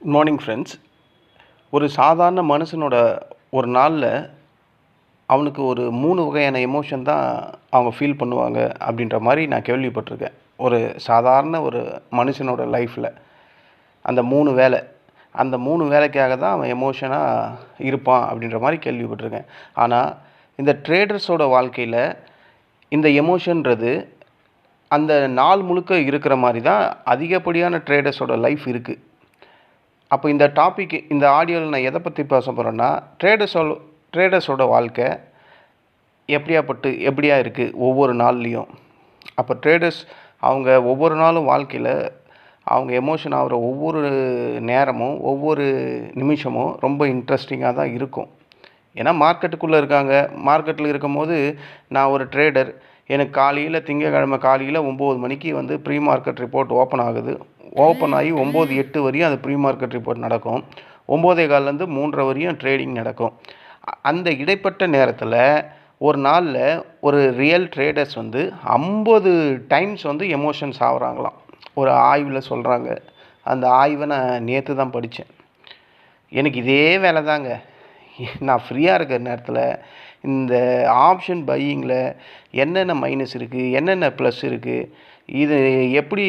Good morning friends. ஒரு சாதாரண மனுஷனோட ஒரு நாளில் அவனுக்கு ஒரு 3 வகையான எமோஷன் தான் அவங்க ஃபீல் பண்ணுவாங்க அப்படின்ற மாதிரி நான் கேள்விப்பட்டிருக்கேன். ஒரு சாதாரண ஒரு மனுஷனோட லைஃப்பில் அந்த 3 வேலை, அந்த 3 வேலைக்காக தான் அவன் எமோஷனாக இருப்பான் அப்படின்ற மாதிரி கேள்விப்பட்டிருக்கேன். ஆனால் இந்த ட்ரேடர்ஸோட வாழ்க்கையில் இந்த எமோஷன்றது அந்த நாள் முழுக்க இருக்கிற மாதிரி தான் அதிகப்படியான ட்ரேடர்ஸோட லைஃப் இருக்குது. அப்போ இந்த டாபிக், இந்த ஆடியோவில் நான் எதை பற்றி பேச போகிறேன்னா, ட்ரேடர்ஸோட வாழ்க்கை எப்படியா இருக்குது ஒவ்வொரு நாள்லேயும். அப்போ ட்ரேடர்ஸ் அவங்க ஒவ்வொரு நாளும் வாழ்க்கையில் அவங்க எமோஷன் ஆகிற ஒவ்வொரு நேரமும் ஒவ்வொரு நிமிஷமும் ரொம்ப இன்ட்ரெஸ்டிங்காக தான் இருக்கும். ஏன்னா மார்க்கெட்டுக்குள்ளே இருக்காங்க. மார்க்கெட்டில் இருக்கும்போது நான் ஒரு ட்ரேடர், எனக்கு காலையில் திங்கக்கிழமை காலையில் 9 மணிக்கு வந்து ப்ரீ மார்க்கெட் ரிப்போர்ட் ஓப்பன் ஆகுது. ஓப்பன் ஆகி 9:08 வரையும் அது ப்ரீ மார்க்கெட் ரிப்போர்ட் நடக்கும். 9:15 3:30 வரையும் ட்ரேடிங் நடக்கும். அந்த இடைப்பட்ட நேரத்தில் ஒரு நாளில் ஒரு ரியல் ட்ரேடர்ஸ் வந்து 50 டைம்ஸ் வந்து எமோஷன்ஸ் ஆகுறாங்களாம். ஒரு ஆய்வில் சொல்கிறாங்க. அந்த ஆய்வை நான் நேற்று தான் படித்தேன். எனக்கு இதே வேலை தாங்க. நான் ஃப்ரீயாக இருக்கிற நேரத்தில் இந்த ஆப்ஷன் பையிங்கில் என்னென்ன மைனஸ் இருக்குது, என்னென்ன ப்ளஸ் இருக்குது, இது எப்படி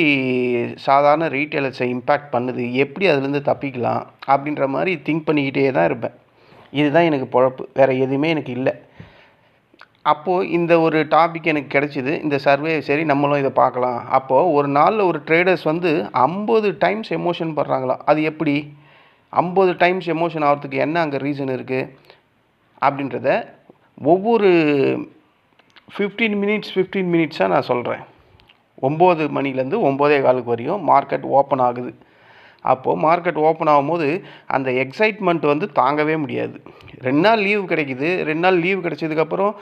சாதாரண ரீட்டைலர்ஸை இம்பேக்ட் பண்ணுது, எப்படி அதுலேருந்து தப்பிக்கலாம் அப்படின்ற மாதிரி திங்க் பண்ணிக்கிட்டே தான் இருப்பேன். இதுதான் எனக்கு பொழப்பு, வேறு எதுவுமே எனக்கு இல்லை. அப்போது இந்த ஒரு டாபிக் எனக்கு கிடச்சிது. இந்த சர்வே சரி நம்மளும் இதை பார்க்கலாம். அப்போது ஒரு நாளில் ஒரு ட்ரேடர்ஸ் வந்து 50 டைம்ஸ் எமோஷன் படுறாங்களாம். அது எப்படி 50 டைம்ஸ் எமோஷன் ஆகிறதுக்கு என்ன அங்கே ரீசன் இருக்குது அப்படின்றத ஒவ்வொரு 15 மினிட்ஸாக நான் சொல்கிறேன். 9 மணிலேருந்து 9:15 வரையும் மார்க்கெட் ஓப்பன் ஆகுது. அப்போது மார்க்கெட் ஓப்பன் ஆகும்போது அந்த எக்ஸைட்மெண்ட் வந்து தாங்கவே முடியாது. 2 நாள் லீவு கிடைக்குது. 2 நாள் லீவு கிடைச்சதுக்கப்புறம்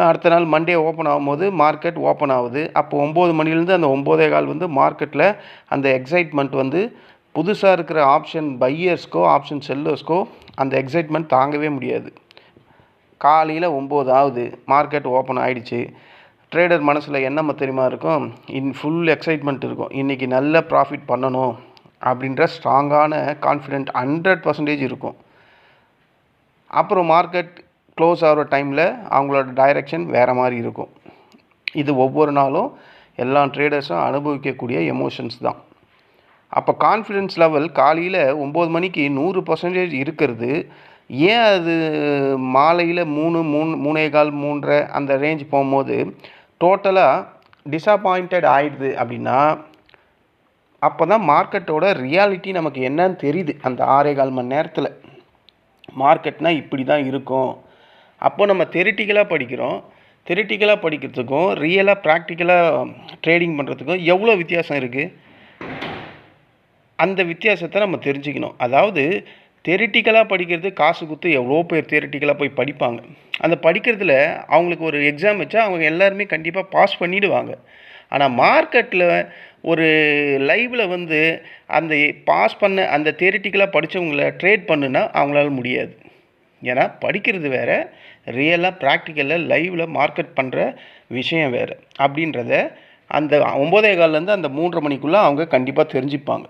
அடுத்த நாள் மண்டே ஓப்பன் ஆகும்போது மார்க்கெட் ஓப்பன் ஆகுது. அப்போ 9 மணிலேருந்து அந்த 9:15 வந்து மார்க்கெட்டில் அந்த எக்ஸைட்மெண்ட் வந்து புதுசாக இருக்கிற ஆப்ஷன் பையர்ஸ்க்கோ ஆப்ஷன் செல்லர்ஸ்க்கோ அந்த எக்ஸைட்மெண்ட் தாங்கவே முடியாது. காலையில் 9 ஆகுது, மார்க்கெட் ஓப்பன் ஆகிடுச்சு. ட்ரேடர் மனசில் என்ன தெரியுமா இருக்கும்? ஃபுல் எக்ஸைட்மெண்ட் இருக்கும். இன்றைக்கி நல்ல ப்ராஃபிட் பண்ணணும் அப்படின்ற ஸ்ட்ராங்கான கான்ஃபிடென்ட் 100% இருக்கும். அப்புறம் மார்க்கெட் க்ளோஸ் ஆகிற டைமில் அவங்களோட டைரெக்ஷன் வேறு மாதிரி இருக்கும். இது ஒவ்வொரு நாளும் எல்லா ட்ரேடர்ஸும் அனுபவிக்கக்கூடிய எமோஷன்ஸ் தான். அப்போ கான்ஃபிடென்ஸ் லெவல் காலையில் 9 மணிக்கு 100% இருக்கிறது. ஏன் அது மாலையில் 3:15 3:30 அந்த ரேஞ்ச் போகும்போது டோட்டலாக டிஸப்பாயிண்டட் ஆயிடுது அப்படின்னா, அப்போ தான் மார்க்கெட்டோட ரியாலிட்டி நமக்கு என்னன்னு தெரியுது. அந்த 6:15 மணி நேரத்தில் மார்க்கெட்னால் இப்படி தான் இருக்கும். அப்போ நம்ம தெரிட்டிக்கலாக படிக்கிறோம். தெரிட்டிக்கலாக படிக்கிறதுக்கும் ரியலாக ப்ராக்டிக்கலாக ட்ரேடிங் பண்ணுறதுக்கும் எவ்வளோ வித்தியாசம் இருக்குது. அந்த வித்தியாசத்தை நம்ம தெரிஞ்சுக்கணும். அதாவது தெரிட்டிக்கலாக படிக்கிறது காசு கொடுத்து எவ்வளோ பேர் தியரிட்டிக்கலாக போய் படிப்பாங்க. அந்த படிக்கிறதுல அவங்களுக்கு ஒரு எக்ஸாம் வச்சா அவங்க எல்லாருமே கண்டிப்பாக பாஸ் பண்ணிவிடுவாங்க. ஆனால் மார்க்கெட்டில் ஒரு லைவில் வந்து அந்த பாஸ் பண்ண அந்த தியரிட்டிக்கலாக படித்தவங்கள ட்ரேட் பண்ணுன்னா அவங்களால முடியாது. ஏன்னா படிக்கிறது வேறு, ரியலாக ப்ராக்டிக்கலில் லைவில் மார்க்கெட் பண்ணுற விஷயம் வேறு. அப்படின்றத அந்த 9:15 அந்த 3:30 மணிக்குள்ளே அவங்க கண்டிப்பாக தெரிஞ்சுப்பாங்க.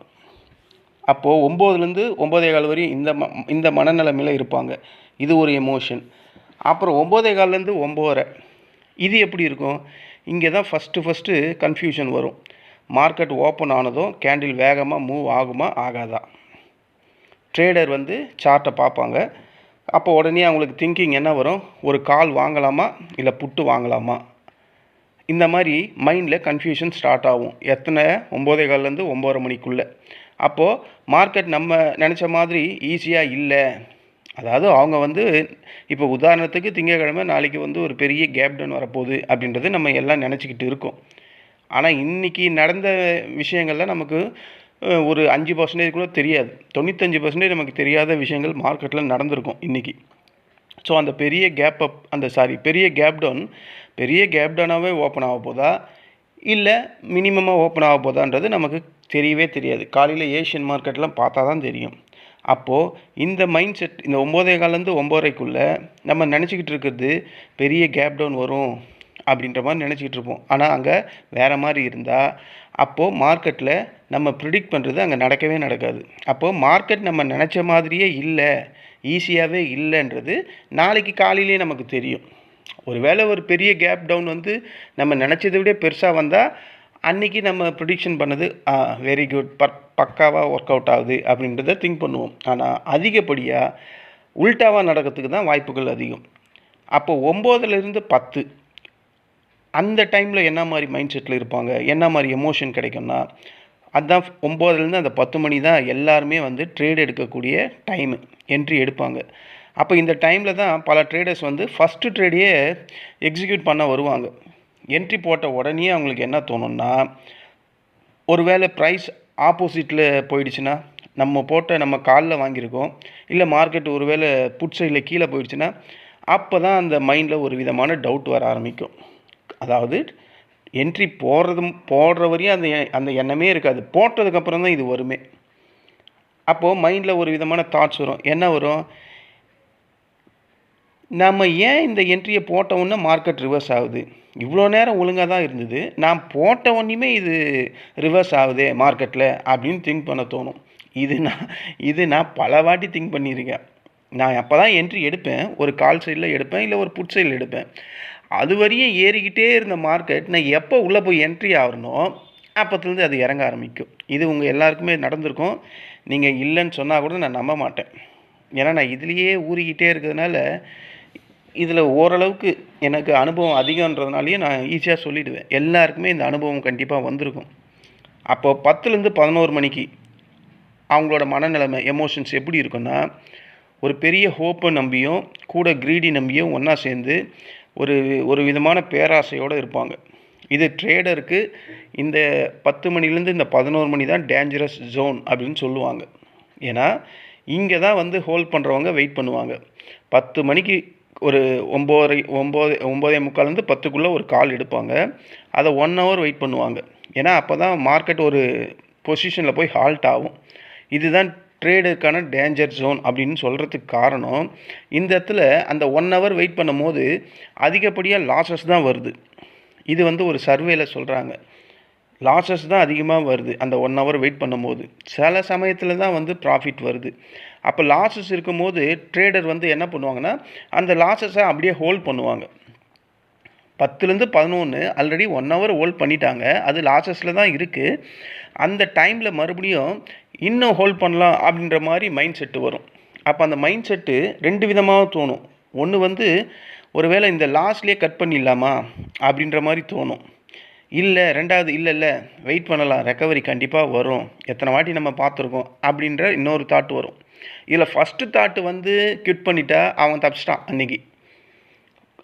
அப்போது 9லேருந்து 9:15 வரையும் இந்த மனநிலைமையில் இருப்பாங்க. இது ஒரு எமோஷன். அப்புறம் 9:15 9:30 இது எப்படி இருக்கும்? இங்கே தான் ஃபஸ்ட்டு கன்ஃபியூஷன் வரும். மார்க்கெட் ஓப்பன் ஆனதும் கேண்டில் வேகமாக மூவ் ஆகுமா ஆகாதா? ட்ரேடர் வந்து சார்ட்டை பார்ப்பாங்க. அப்போ உடனே அவங்களுக்கு திங்கிங் என்ன வரும்? ஒரு கால் வாங்கலாமா இல்லை புட்டு வாங்கலாமா? இந்த மாதிரி மைண்டில் கன்ஃபியூஷன் ஸ்டார்ட் ஆகும். 9:15 9:30 மணிக்குள்ளே. அப்போது மார்க்கெட் நம்ம நினச்ச மாதிரி ஈஸியாக இல்லை. அதாவது அவங்க வந்து இப்போ உதாரணத்துக்கு திங்கக்கிழமை நாளைக்கு வந்து ஒரு பெரிய கேப் டவுன் வரப்போகுது அப்படின்றது நம்ம எல்லாம் நினச்சிக்கிட்டு இருக்கோம். ஆனால் இன்றைக்கி நடந்த விஷயங்களில் நமக்கு ஒரு 5% கூட தெரியாது. 95% நமக்கு தெரியாத விஷயங்கள் மார்க்கெட்டில் நடந்திருக்கும் இன்றைக்கி. ஸோ அந்த பெரிய பெரிய கேப் டவுனாகவே ஓப்பன் ஆக போதா இல்லை மினிமமாக ஓப்பன் ஆக போதான்றது நமக்கு தெரியவே தெரியாது. காலையில் ஏஷியன் மார்க்கெட்லாம் பார்த்தா தான் தெரியும். அப்போது இந்த மைண்ட் செட் இந்த 9:15 9:30 நம்ம நினச்சிக்கிட்டு இருக்கிறது பெரிய கேப் டவுன் வரும் அப்படின்ற மாதிரி நினச்சிக்கிட்டு இருப்போம். ஆனால் அங்கே வேறு மாதிரி இருந்தால் அப்போது மார்க்கெட்டில் நம்ம ப்ரிடிக்ட் பண்ணுறது அங்கே நடக்கவே நடக்காது. அப்போது மார்க்கெட் நம்ம நினச்ச மாதிரியே இல்லை, ஈஸியாகவே இல்லைன்றது நாளைக்கு காலையிலேயே நமக்கு தெரியும். ஒருவேளை ஒரு பெரிய கேப் டவுன் வந்து நம்ம நினச்சதை விட பெருசாக வந்தால் அன்றைக்கி நம்ம ப்ரிடிக்ஷன் பண்ணது வெரி குட், பக்காவாக ஒர்க் அவுட் ஆகுது அப்படின்றத திங்க் பண்ணுவோம். ஆனால் அதிகப்படியாக உல்ட்டாவாக நடக்கிறதுக்கு தான் வாய்ப்புகள் அதிகம். அப்போ 9லேருந்து 10 அந்த டைமில் என்ன மாதிரி மைண்ட் செட்டில் இருப்பாங்க, என்ன மாதிரி எமோஷன் கிடைக்கும்னா, அதுதான் 9லேருந்து அந்த 10 மணி தான் எல்லாருமே வந்து ட்ரேட் எடுக்கக்கூடிய டைமு, என்ட்ரி எடுப்பாங்க. அப்போ இந்த டைமில் தான் பல ட்ரேடர்ஸ் வந்து ஃபஸ்ட்டு ட்ரேடையே எக்ஸிக்யூட் பண்ண வருவாங்க. என்ட்ரி போட்ட உடனே அவங்களுக்கு என்ன தோணும்னா, ஒரு வேளை ப்ரைஸ் ஆப்போசிட்டில் போயிடுச்சுன்னா, நம்ம காலில் வாங்கியிருக்கோம், இல்லை மார்க்கெட் ஒரு வேளை புட் சைடில் கீழே போயிடுச்சுன்னா, அப்போ தான் அந்த மைண்டில் ஒரு விதமான டவுட் வர ஆரம்பிக்கும். அதாவது என்ட்ரி போடுற வரையும் அந்த எண்ணமே இருக்காது, போட்டதுக்கப்புறம் தான் இது வருமே. அப்போது மைண்டில் ஒரு விதமான தாட்ஸ் வரும். என்ன வரும், நம்ம ஏன் இந்த என்ட்ரியை போட்ட உடனே மார்க்கெட் ரிவர்ஸ் ஆகுது, இவ்வளோ நேரம் ஒழுங்காக தான் இருந்தது, நான் போட்ட உடனேயுமே இது ரிவர்ஸ் ஆகுதே மார்க்கெட்டில் அப்படின்னு திங்க் பண்ண தோணும். இது நான் பல வாட்டி திங்க் பண்ணியிருக்கேன். நான் அப்போ தான் என்ட்ரி எடுப்பேன், ஒரு கால் சைடில் எடுப்பேன், இல்லை ஒரு புட் சைடில் எடுப்பேன். அது வரையும் ஏறிக்கிட்டே இருந்த மார்க்கெட் நான் எப்போ உள்ளே போய் என்ட்ரி ஆகணுமோ அப்போத்துலேருந்து அது இறங்க ஆரம்பிக்கும். இது உங்கள் எல்லாருக்குமே நடந்திருக்கும். நீங்கள் இல்லைன்னு சொன்னால் கூட நான் நம்ப மாட்டேன். ஏன்னா நான் இதுலேயே ஊறிக்கிட்டே இருக்கிறதுனால இதில் ஓரளவுக்கு எனக்கு அனுபவம் அதிகன்றதுனாலேயே நான் ஈஸியாக சொல்லிவிடுவேன். எல்லாருக்குமே இந்த அனுபவம் கண்டிப்பாக வந்திருக்கும். அப்போது 10லேருந்து 11 மணிக்கு அவங்களோட மனநிலைமை, எமோஷன்ஸ் எப்படி இருக்குன்னா, ஒரு பெரிய ஹோப்பை நம்பியும் கூட க்ரீடி நம்பியும் ஒன்றா சேர்ந்து ஒரு விதமான பேராசையோடு இருப்பாங்க. இது ட்ரேடருக்கு இந்த 10 மணிலேருந்து இந்த 11 மணி தான் டேஞ்சரஸ் ஜோன் அப்படின்னு சொல்லுவாங்க. ஏன்னா இங்கே தான் வந்து ஹோல்ட் பண்ணுறவங்க வெயிட் பண்ணுவாங்க. 10 மணிக்கு ஒரு 9:45 10க்குள்ளே ஒரு கால் எடுப்பாங்க. அதை 1 ஹவர் வெயிட் பண்ணுவாங்க. ஏன்னா அப்போ தான் மார்க்கெட் ஒரு பொசிஷனில் போய் ஹால்ட் ஆகும். இதுதான் ட்ரேடருக்கான டேஞ்சர் ஜோன் அப்படின்னு சொல்கிறதுக்கு காரணம், இந்த இடத்துல அந்த 1 ஹவர் வெயிட் பண்ணும் போது அதிகப்படியாக லாஸஸ் தான் வருது. இது வந்து ஒரு சர்வேல சொல்கிறாங்க, லாஸஸ் தான் அதிகமாக வருது அந்த 1 ஹவர் வெயிட் பண்ணும்போது. சில சமயத்தில் தான் வந்து ப்ராஃபிட் வருது. அப்போ லாஸஸ் இருக்கும்போது ட்ரேடர் வந்து என்ன பண்ணுவாங்கன்னா, அந்த லாஸஸை அப்படியே ஹோல்ட் பண்ணுவாங்க. 10லேருந்து 11 ஆல்ரெடி 1 ஹவர் ஹோல்ட் பண்ணிட்டாங்க, அது லாஸஸில் தான் இருக்குது. அந்த டைமில் மறுபடியும் இன்னும் ஹோல்ட் பண்ணலாம் அப்படின்ற மாதிரி மைண்ட் செட்டு வரும். அப்போ அந்த மைண்ட் செட்டு 2 விதமாக தோணும். ஒன்று வந்து ஒருவேளை இந்த லாஸ்ட்லேயே கட் பண்ணிடலாமா அப்படின்ற மாதிரி தோணும். இல்லை, ரெண்டாவது இல்லை வெயிட் பண்ணலாம், ரெக்கவரி கண்டிப்பாக வரும், எத்தனை வாட்டி நம்ம பார்த்துருக்கோம் அப்படின்ற இன்னொரு தாட் வரும். இதில் ஃபஸ்ட்டு தாட்டு வந்து கிட் பண்ணிட்டா அவன் தப்பிச்சிட்டான் அன்றைக்கி,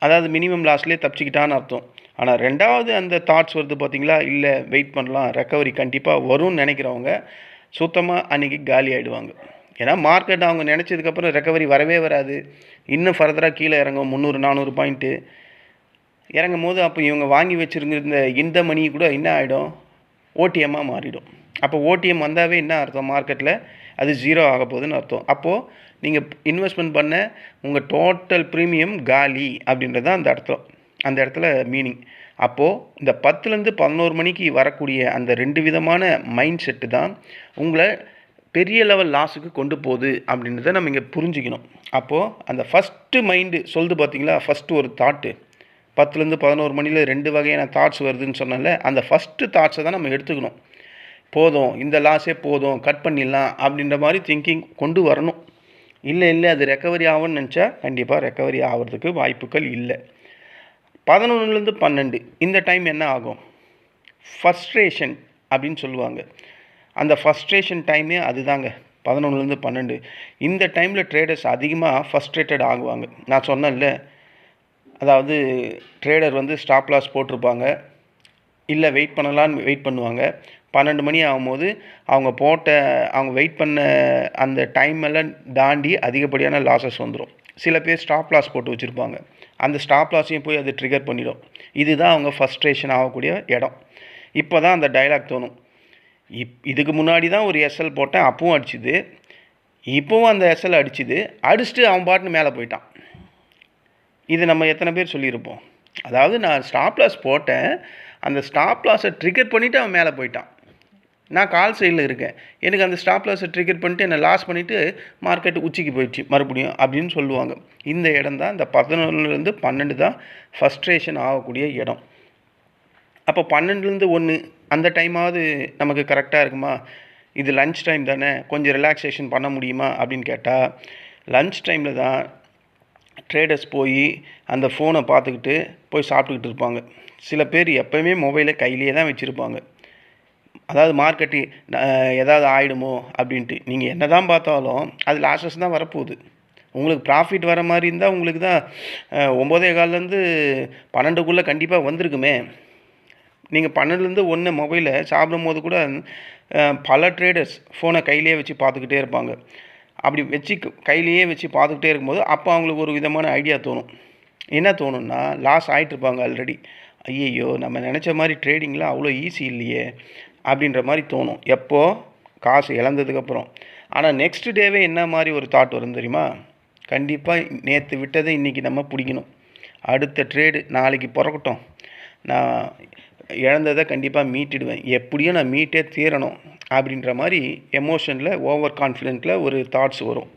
அதாவது மினிமம் லாஸ்ட்லேயே தப்பிச்சிக்கிட்டான்னு அர்த்தம். ஆனால் ரெண்டாவது அந்த தாட்ஸ் வருது பார்த்தீங்களா, இல்லை வெயிட் பண்ணலாம், ரெக்கவரி கண்டிப்பாக வரும்னு நினைக்கிறவங்க சுத்தமாக அன்றைக்கி காலி ஆகிடுவாங்க. ஏன்னா மார்க்கெட் அவங்க நினச்சதுக்கப்புறம் ரெக்கவரி வரவே வராது, இன்னும் ஃபர்தராக கீழே இறங்கும் 300-400 பாயிண்ட்டு இறங்கும் போது அப்போ இவங்க வாங்கி வச்சுருந்த இந்த மணி கூட என்ன ஆகிடும், ஓடிஎம்மாக மாறிடும். அப்போ ஓடிஎம் வந்தாவே என்ன அர்த்தம், மார்க்கெட்டில் அது 0 ஆக போகுதுன்னு அர்த்தம். அப்போது நீங்கள் இன்வெஸ்ட்மெண்ட் பண்ண உங்கள் டோட்டல் ப்ரீமியம் காலி அப்படின்றது தான் அந்த இடத்துல மீனிங். அப்போது இந்த 10லேருந்து 11 மணிக்கு வரக்கூடிய அந்த 2 விதமான மைண்ட் செட்டு தான் உங்களை பெரிய லெவல் லாஸுக்கு கொண்டு போகுது அப்படின்றத நம்ம இங்கே புரிஞ்சுக்கணும். அப்போது அந்த ஃபஸ்ட்டு மைண்டு சொல்லுது பார்த்தீங்களா, ஃபஸ்ட்டு ஒரு தாட்டு 10லேருந்து 11 மணியில் 2 வகையான தாட்ஸ் வருதுன்னு சொன்னால, அந்த ஃபஸ்ட்டு தாட்ஸை தான் நம்ம எடுத்துக்கணும். போதும், இந்த லாஸே போதும், கட் பண்ணிடலாம் அப்படின்ற மாதிரி திங்கிங் கொண்டு வரணும். இல்லை அது ரெக்கவரி ஆகும்னு நினச்சா கண்டிப்பாக ரெக்கவரி ஆகிறதுக்கு வாய்ப்புகள் இல்லை. 11லேருந்து 12 இந்த டைம் என்ன ஆகும், ஃபஸ்ட்ரேஷன் அப்படின்னு சொல்லுவாங்க. அந்த ஃபஸ்ட்ரேஷன் டைமே அதுதாங்க, 11லேருந்து 12. இந்த டைமில் ட்ரேடர்ஸ் அதிகமாக ஃபஸ்ட்ரேட்டட் ஆகுவாங்க. நான் சொன்னேன்ல, அதாவது ட்ரேடர் வந்து ஸ்டாப் லாஸ் போட்டிருப்பாங்க, இல்லை வெயிட் பண்ணலான்னு வெயிட் பண்ணுவாங்க. 12 மணி ஆகும்போது அவங்க வெயிட் பண்ண அந்த டைம் எல்லாம் தாண்டி அதிகப்படியான லாஸஸ் வந்துடும். சில பேர் ஸ்டாப் லாஸ் போட்டு வச்சுருப்பாங்க, அந்த ஸ்டாப் லாஸையும் போய் அது ட்ரிகர் பண்ணிடும். இதுதான் அவங்க ஃபஸ்ட்ரேஷன் ஆகக்கூடிய இடம். இப்போ தான் அந்த டைலாக் தோணும், இதுக்கு முன்னாடி தான் ஒரு எஸ்எல் போட்டேன், அப்பவும் அடிச்சுது, இப்போவும் அந்த எஸ்எல் அடிச்சுட்டு அவன் பாட்டுன்னு மேலே போயிட்டான். இது நம்ம எத்தனை பேர் சொல்லியிருப்போம். அதாவது நான் ஸ்டாப் லாஸ் போட்டேன், அந்த ஸ்டாப் லாஸை ட்ரிகர் பண்ணிவிட்டு அவன் மேலே போயிட்டான். நான் கால் சைடில் இருக்கேன், எனக்கு அந்த ஸ்டாப் லாஸை ட்ரிகர் பண்ணிட்டு என்னை லாஸ் பண்ணிவிட்டு மார்க்கெட்டு உச்சிக்கு போயிடுச்சு மறுபடியும் அப்படின்னு சொல்லுவாங்க. இந்த இடம் தான் இந்த 11லேருந்து 12 தான் ஃபஸ்ட்ரேஷன் ஆகக்கூடிய இடம். அப்போ 12லேருந்து 1 அந்த டைமாவது நமக்கு கரெக்டாக இருக்குமா? இது லன்ச் டைம் தானே, கொஞ்சம் ரிலாக்ஸேஷன் பண்ண முடியுமா அப்படின்னு கேட்டால், லன்ச் டைமில் தான் ட்ரேடர்ஸ் போய் அந்த ஃபோனை பார்த்துக்கிட்டு போய் சாப்பிட்டுக்கிட்டு இருப்பாங்க. சில பேர் எப்போயுமே மொபைலை கையிலே தான் வச்சுருப்பாங்க. அதாவது மார்க்கெட்டு ஏதாவது ஆகிடுமோ அப்படின்ட்டு. நீங்கள் என்ன தான் பார்த்தாலும் அது லாஸஸ் தான் வரப்போகுது. உங்களுக்கு ப்ராஃபிட் வர மாதிரி இருந்தால் உங்களுக்கு தான் 9:15லேருந்து 12க்குள்ளே கண்டிப்பாக வந்திருக்குமே. நீங்கள் 12லேருந்து 1 மொபைலை சாப்பிடும்போது கூட பல ட்ரேடர்ஸ் ஃபோனை கையிலேயே வச்சு பார்த்துக்கிட்டே இருப்பாங்க. அப்படி வச்சு கையிலேயே வச்சு பார்த்துக்கிட்டே இருக்கும்போது அப்போ அவங்களுக்கு ஒரு விதமான ஐடியா தோணும். என்ன தோணுன்னா, லாஸ் ஆகிட்டுருப்பாங்க ஆல்ரெடி. ஐயையோ, நம்ம நினச்ச மாதிரி ட்ரேடிங்கில் அவ்வளோ ஈஸி இல்லையே அப்படின்ற மாதிரி தோணும். எப்போது? காசு இழந்ததுக்கப்புறம். ஆனால் நெக்ஸ்ட் டேவே என்ன மாதிரி ஒரு தாட் வரும் தெரியுமா? கண்டிப்பாக நேற்று விட்டதை இன்றைக்கி நம்ம பிடிக்கணும், அடுத்த ட்ரேடு நாளைக்கு பிறக்கட்டும், நான் இழந்ததை கண்டிப்பாக மீட்டிடுவேன், எப்படியும் நான் மீட்டே தீரணும் அப்படின்ற மாதிரி எமோஷனில் ஓவர் கான்ஃபிடென்ட்டில் ஒரு தாட்ஸ் வரும்.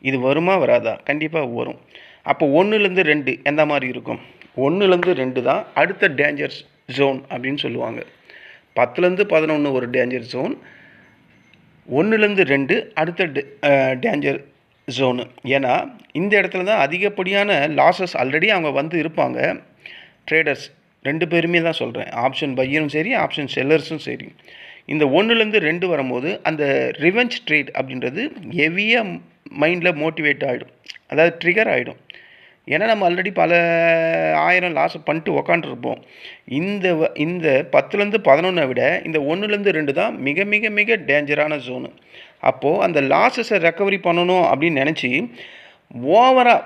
இது வருமா வராதா? கண்டிப்பாக வரும். அப்போ 1லேருந்து 2 எந்த மாதிரி இருக்கும்? 1லேருந்து 2 தான் அடுத்த டேஞ்சர் ஜோன் அப்படின்னு சொல்லுவாங்க. 10லேருந்து 11 ஒரு டேஞ்சர் ஜோன், 1லேருந்து 2 அடுத்த டேஞ்சர் ஜோனு. ஏன்னா இந்த இடத்துல தான் அதிகப்படியான லாஸஸ் ஆல்ரெடி அவங்க வந்து இருப்பாங்க. ட்ரேடர்ஸ் 2 பேருமே தான் சொல்கிறேன், ஆப்ஷன் பையரும் சரி ஆப்ஷன் செல்லர்ஸும் சரி. இந்த 1லேருந்து 2 வரும்போது அந்த ரிவெஞ்ச் ட்ரேட் அப்படின்றது ஹெவியாக மைண்டில் மோட்டிவேட் ஆகிடும், அதாவது ட்ரிகர் ஆகிடும். ஏன்னா நம்ம ஆல்ரெடி பல 1000 லாஸ் பண்ணிட்டு உக்காண்டிருப்போம். இந்த 10லேருந்து 11 விட இந்த 1லேருந்து 2 தான் மிக மிக மிக டேஞ்சரான ஜோனு. அப்போது அந்த லாஸஸை ரெக்கவரி பண்ணணும் அப்படின்னு நினச்சி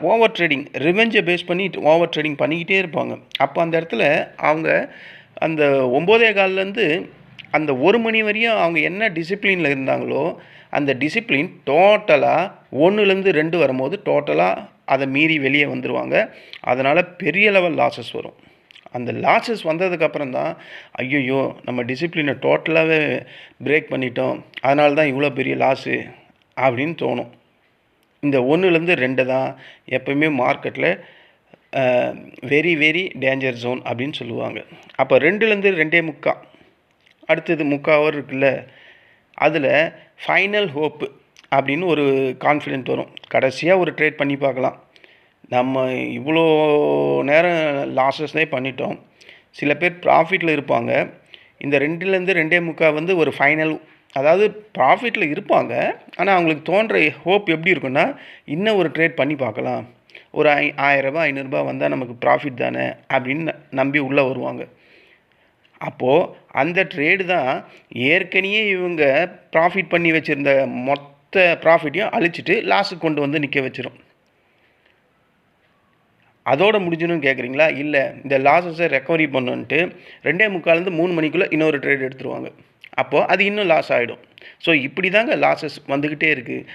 ஓவர் ட்ரேடிங், ரிவெஞ்சை பேஸ் பண்ணி ஓவர் ட்ரேடிங் பண்ணிக்கிட்டே இருப்பாங்க. அப்போ அந்த இடத்துல அவங்க அந்த 9:15லேருந்து அந்த 1 மணி வரையும் அவங்க என்ன டிசிப்ளினில் இருந்தாங்களோ அந்த டிசிப்ளின் டோட்டலாக 1லேருந்து 2 வரும்போது டோட்டலாக அதை மீறி வெளியே வந்துடுவாங்க. அதனால் பெரிய லெவல் லாஸஸ் வரும். அந்த லாஸஸ் வந்ததுக்கப்புறம் தான் ஐயோ நம்ம டிசிப்ளினை டோட்டலாகவே பிரேக் பண்ணிட்டோம், அதனால தான் இவ்வளோ பெரிய லாஸு அப்படின்னு தோணும். இந்த 1லேருந்து 2 தான் எப்போயுமே மார்க்கெட்டில் வெரி வெரி டேஞ்சர் ஜோன் அப்படின்னு சொல்லுவாங்க. அப்போ 2லேருந்து 2:45 அடுத்தது 3/4 ஹவர் இருக்குல்ல, அதில் ஃபைனல் ஹோப்பு அப்படின்னு ஒரு கான்ஃபிடென்ட் வரும். கடைசியாக ஒரு ட்ரேட் பண்ணி பார்க்கலாம், நம்ம இவ்வளோ நேரம் லாஸஸ்னே பண்ணிட்டோம். சில பேர் ப்ராஃபிட்டில் இருப்பாங்க. இந்த 2லேருந்து 2:45 வந்து ஒரு ஃபைனல், அதாவது ப்ராஃபிட்டில் இருப்பாங்க. ஆனால் அவங்களுக்கு தோன்ற ஹோப் எப்படி இருக்குன்னா, இன்னும் ஒரு ட்ரேட் பண்ணி பார்க்கலாம், ஒரு 1000 ரூபாய் 500 ரூபாய் வந்தால் நமக்கு ப்ராஃபிட் தானே அப்படின்னு நம்பி உள்ளே வருவாங்க. அப்போது அந்த ட்ரேடு தான் ஏற்கனவே இவங்க ப்ராஃபிட் பண்ணி வச்சுருந்த மொத்த ப்ராஃபிட்டையும் அழிச்சிட்டு லாஸுக்கு கொண்டு வந்து நிற்க வச்சிடும். அதோடு முடிஞ்சணும்னு கேட்குறீங்களா? இல்லை, இந்த லாஸஸை ரெக்கவரி பண்ணணுன்ட்டு 2:45லேருந்து 3 மணிக்குள்ளே இன்னொரு ட்ரேட் எடுத்துருவாங்க. அப்போது அது இன்னும் லாஸ் ஆகிடும். ஸோ இப்படி தாங்க லாஸஸ் வந்துக்கிட்டே இருக்குது.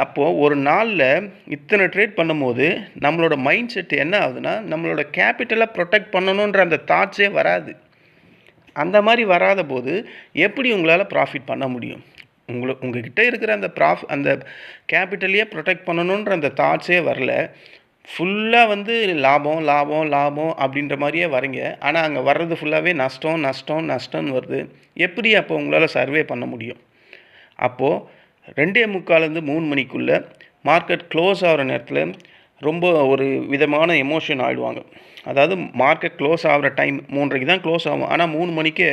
அப்போது ஒரு நாளில் இத்தனை ட்ரேட் பண்ணும்போது நம்மளோட மைண்ட் செட் என்ன ஆகுதுன்னா, நம்மளோட கேபிட்டலை ப்ரொடெக்ட் பண்ணணுன்ற அந்த தாட்ஸே வராது. அந்த மாதிரி வராத போது எப்படி உங்களால் ப்ராஃபிட் பண்ண முடியும்? உங்ககிட்ட இருக்கிற அந்த கேபிட்டலையே ப்ரொடெக்ட் பண்ணணுன்ற அந்த தாட்ஸே வரல. ஃபுல்லாக வந்து லாபம் லாபம் லாபம் அப்படின்ற மாதிரியே வரீங்க. ஆனால் அங்கே வர்றது ஃபுல்லாகவே நஷ்டம் நஷ்டம் நஷ்டம்னு வருது. எப்படி அப்போ உங்களால் சர்வே பண்ண முடியும்? அப்போது 2:45லேருந்து 3 மணிக்குள்ளே மார்க்கெட் க்ளோஸ் ஆகிற நேரத்தில் ரொம்ப ஒரு விதமான எமோஷன் ஆகிடுவாங்க. அதாவது மார்க்கெட் க்ளோஸ் ஆகிற டைம் 3:30 தான் க்ளோஸ் ஆகும். ஆனால் 3 மணிக்கே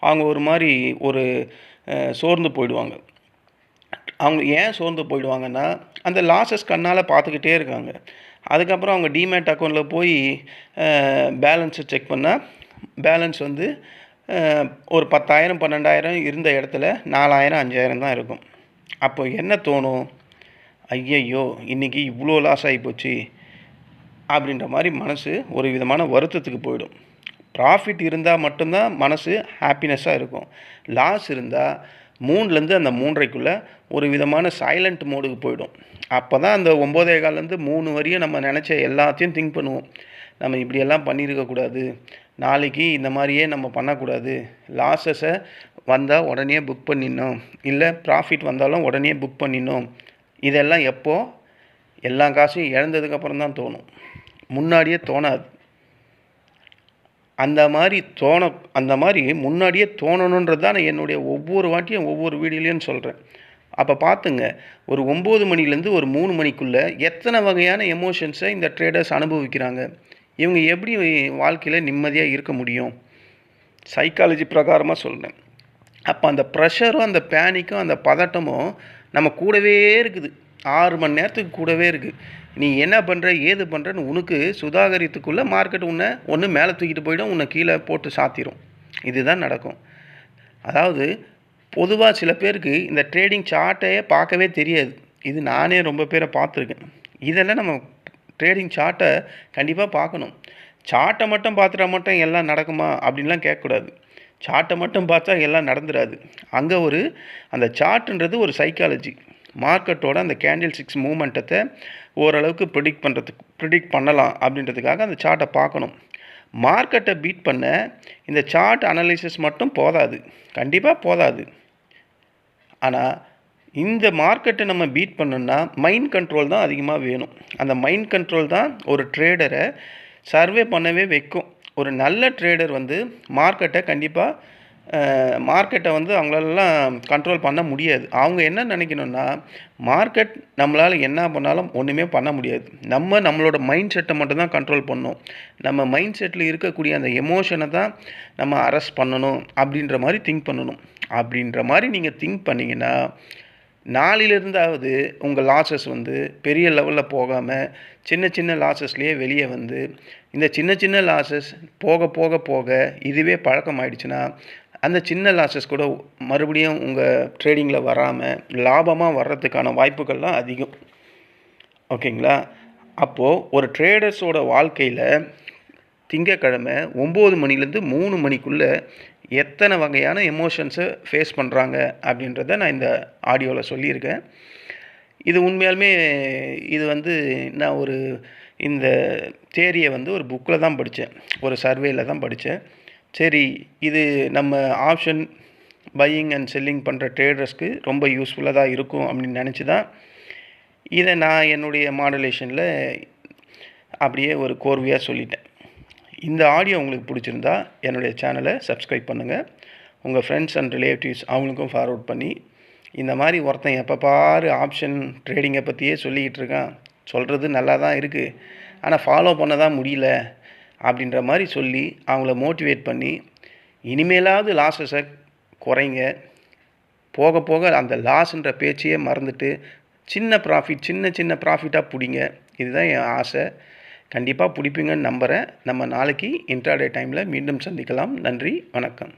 அவங்க ஒரு மாதிரி ஒரு சோர்ந்து போயிடுவாங்க. அவங்க ஏன் சோர்ந்து போயிடுவாங்கன்னா, அந்த லாஸஸ் கண்ணால் பார்த்துக்கிட்டே இருக்காங்க. அதுக்கப்புறம் அவங்க டிமேட் அக்கௌண்ட்டில் போய் பேலன்ஸை செக் பண்ணால் பேலன்ஸ் வந்து ஒரு 10,000 12,000 இருந்த இடத்துல 4,000 5,000 தான் இருக்கும். அப்போ என்ன தோணும்? ஐயையோ இன்றைக்கி இவ்வளோ லாஸ் ஆகிப்போச்சு அப்படின்ற மாதிரி மனசு ஒரு விதமான வருத்தத்துக்கு போயிடும். ப்ராஃபிட் இருந்தால் மட்டும்தான் மனசு ஹாப்பினஸ்ஸாக இருக்கும். லாஸ் இருந்தால் 3லேருந்து அந்த 3:30க்குள்ளே ஒரு விதமான சைலண்ட் மோடுக்கு போயிடும். அப்போ தான் அந்த 9:15லேருந்து 3 வரையும் நம்ம நினச்ச எல்லாத்தையும் திங்க் பண்ணுவோம். நம்ம இப்படியெல்லாம் பண்ணியிருக்கக்கூடாது, நாளைக்கு இந்த மாதிரியே நம்ம பண்ணக்கூடாது, லாஸஸை வந்தால் உடனே புக் பண்ணிடணும், இல்லை ப்ராஃபிட் வந்தாலும் உடனே புக் பண்ணிடணும். இதெல்லாம் எப்போ எல்லா காசையும் இழந்ததுக்கப்புறம் தான் தோணும், முன்னாடியே தோணாது. அந்த மாதிரி முன்னாடியே தோணணுன்றது தான் நான் என்னுடைய ஒவ்வொரு வாட்டியும் ஒவ்வொரு வீடியோலையும் சொல்கிறேன். அப்போ பார்த்துங்க, ஒரு 9 மணிலேருந்து ஒரு 3 மணிக்குள்ளே எத்தனை வகையான எமோஷன்ஸை இந்த ட்ரேடர்ஸ் அனுபவிக்கிறாங்க. இவங்க எப்படி வாழ்க்கையில் நிம்மதியாக இருக்க முடியும்? சைக்காலஜி பிரகாரமாக சொல்கிறேன். அப்போ அந்த ப்ரெஷரும் அந்த பேனிக்கும் அந்த பதட்டமும் நம்ம கூடவே இருக்குது, 6 மணி நேரத்துக்கு கூடவே இருக்குது. நீ என்ன பண்ணுற ஏது பண்ணுறன்னு உனக்கு சுதாகரித்துக்குள்ளே மார்க்கெட் உன்னை ஒன்று மேலே தூக்கிட்டு போயிடும், உன்னை கீழே போட்டு சாத்திரும். இதுதான் நடக்கும். அதாவது பொதுவாக சில பேருக்கு இந்த ட்ரேடிங் சார்ட்டையே பார்க்கவே தெரியாது. இது நானே ரொம்ப பேரை பார்த்துருக்கேன். இதெல்லாம் நம்ம ட்ரேடிங் சார்ட்டை கண்டிப்பாக பார்க்கணும். சார்ட்டை மட்டும் பார்த்துட்டா மட்டும் எல்லாம் நடக்குமா அப்படின்லாம் கேட்கக்கூடாது. சார்ட்டை மட்டும் பார்த்தா எல்லாம் நடந்துடாது. அங்கே அந்த சார்ட்டுன்றது ஒரு சைக்காலஜி. மார்க்கெட்டோட அந்த கேண்டில் 6 மூமெண்ட்டத்தை ஓரளவுக்கு ப்ரிடிக்ட் பண்ணலாம் அப்படின்றதுக்காக அந்த சார்ட்டை பார்க்கணும். மார்க்கெட்டை பீட் பண்ண இந்த சார்ட் அனலைசிஸ் மட்டும் போதாது, கண்டிப்பாக போதாது. ஆனால் இந்த மார்க்கெட்டை நம்ம பீட் பண்ணணும்னா மைண்ட் கண்ட்ரோல் தான் அதிகமாக வேணும். அந்த மைண்ட் கண்ட்ரோல் தான் ஒரு ட்ரேடரை சர்வே பண்ணவே வைக்கும். ஒரு நல்ல ட்ரேடர் மார்க்கெட்டை கண்டிப்பாக அவங்களாலாம் கண்ட்ரோல் பண்ண முடியாது. அவங்க என்ன நினைக்கணும்னா, மார்க்கெட் நம்மளால் என்ன பண்ணாலும் ஒன்றுமே பண்ண முடியாது, நம்மளோட மைண்ட் செட்டை மட்டும் தான் கண்ட்ரோல் பண்ணணும், நம்ம மைண்ட் செட்டில் இருக்கக்கூடிய அந்த எமோஷனை தான் நம்ம அரெஸ்ட் பண்ணணும் அப்படின்ற மாதிரி திங்க் பண்ணணும். அப்படின்ற மாதிரி நீங்கள் திங்க் பண்ணிங்கன்னா நாளிலிருந்தாவது உங்கள் லாஸஸ் பெரிய லெவலில் போகாமல் சின்ன சின்ன லாஸஸ்லேயே வெளியே இந்த சின்ன சின்ன லாஸஸ் போக போக போக இதுவே பழக்கமாயிடுச்சுன்னா அந்த சின்ன லாஸஸ் கூட மறுபடியும் உங்கள் ட்ரேடிங்கில் வராமல் லாபமாக வர்றதுக்கான வாய்ப்புகள்லாம் அதிகம். ஓகேங்களா? அப்போது ஒரு ட்ரேடர்ஸோட வாழ்க்கையில் திங்கக்கிழமை 9 மணிலேருந்து 3 மணிக்குள்ளே எத்தனை வகையான எமோஷன்ஸை ஃபேஸ் பண்ணுறாங்க அப்படின்றத நான் இந்த ஆடியோவில் சொல்லியிருக்கேன். இது உண்மையாலுமே நான் இந்த தியரியை ஒரு புக்கில் தான் படித்தேன், ஒரு சர்வேயில் தான் படித்தேன். சரி, இது நம்ம ஆப்ஷன் பையிங் அண்ட் செல்லிங் பண்ணுற ட்ரேடர்ஸ்க்கு ரொம்ப யூஸ்ஃபுல்லாக தான் இருக்கும் அப்படின்னு நினச்சி தான் இதை நான் என்னுடைய மாடுலேஷனில் அப்படியே ஒரு கோர்வையாக சொல்லிட்டேன். இந்த ஆடியோ உங்களுக்கு பிடிச்சிருந்தா என்னுடைய சேனலை சப்ஸ்கிரைப் பண்ணுங்கள். உங்கள் ஃப்ரெண்ட்ஸ் அண்ட் ரிலேட்டிவ்ஸ் அவங்களுக்கும் ஃபார்வர்ட் பண்ணி, இந்த மாதிரி ஒருத்தன் எப்போ பாரு ஆப்ஷன் ட்ரேடிங்கை பற்றியே சொல்லிக்கிட்டு இருக்கான், சொல்கிறது நல்லா தான் இருக்குது, ஆனால் ஃபாலோ பண்ண தான் முடியல அப்படின்ற மாதிரி சொல்லி அவங்கள மோட்டிவேட் பண்ணி, இனிமேலாவது லாஸஸை குறைங்க, போக போக அந்த லாஸ்ன்ற பேச்சையே மறந்துட்டு சின்ன ப்ராஃபிட்டாக பிடிங்க. இதுதான் என் ஆசை. கண்டிப்பாக பிடிப்பீங்கன்னு நம்புகிறேன். நம்ம நாளைக்கு இன்ட்ராடே டைமில் மீண்டும் சந்திக்கலாம். நன்றி, வணக்கம்.